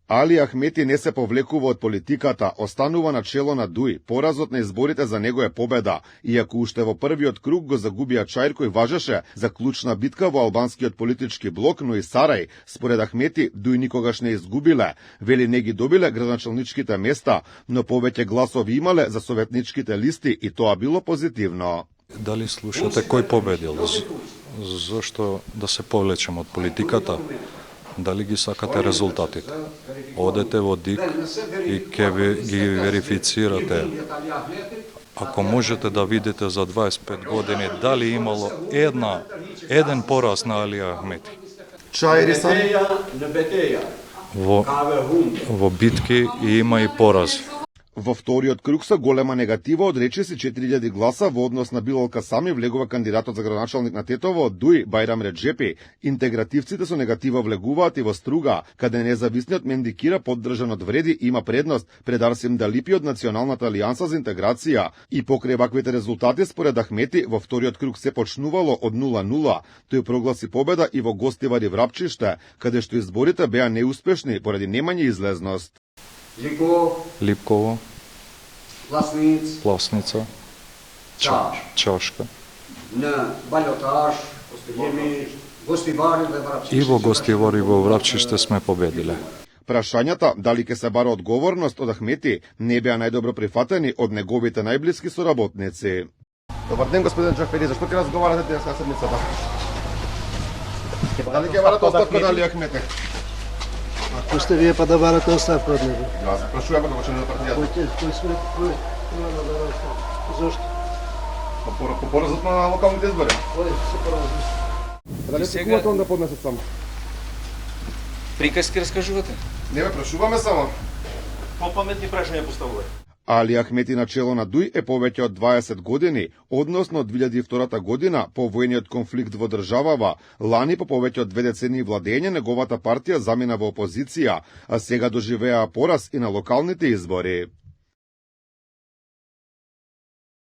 Али Ахмети не се повлекува од политиката, останува на чело на ДУИ. Поразот на изборите за него е победа, иако уште во првиот круг го загубија чаир кој важеше за клучна битка во албанскиот политички блок, но и Сарај, според Ахмети, ДУИ никогаш не изгубиле. Вели не ги добиле градоначалничките места, но повеќе гласови имале за советничките листи и тоа било позитивно. Дали слушате кој победил? Зошто да се повлечем од политиката? Дали ги сакате резултатите? Одете во ДИК и ќе ги верифицирате. Ако можете да видите за 25 години дали имало еден пораз на Али Ахмети. Во битки има и порази. Во вториот круг со голема негатива од речиси 4000 гласа во однос на Билал Касами влегува кандидатот за градоначалник на Тетово од ДУИ Бајрам Реджепи. Интегративците со негатива влегуваат и во Струга, каде независниот Мендикира поддржан од Вреди има предност пред Арсим Далипи од Националната алијанса за интеграција. И покрај ваквите резултати според Ахмети во вториот круг се почнувало од 0-0. Тој прогласи победа и во Гостивари Врапчиште, каде што изборите беа неуспешни поради немање излезност. Липково, Плосница, Чашка. И во Гостивари во Врапчиште сме победиле. Прашањата дали ќе се бара одговорност од Ахмети не беа најдобро прифатени од неговите најблиски соработници. Добар ден, господин Джафери, зашто ќе разговарате денеска седмицата? Дали ќе барате оставка на Али Ахмети? Ако сте вие па да барате оставка од него? Јас прашувам како член на партијата. Зошто? По поразот на локалните избори. Се поразот. Дали се кувате онда поднесет само? Приказки раскажувате? Не ме прашуваме само. Попаметни прашања поставувате. Али Ахмети на чело на ДУИ е повеќе од 20 години, односно од 2002 година по војниот конфликт во државава. Лани по повеќе од 2 децении владење неговата партија замина во опозиција, а сега доживеа пораз и на локалните избори.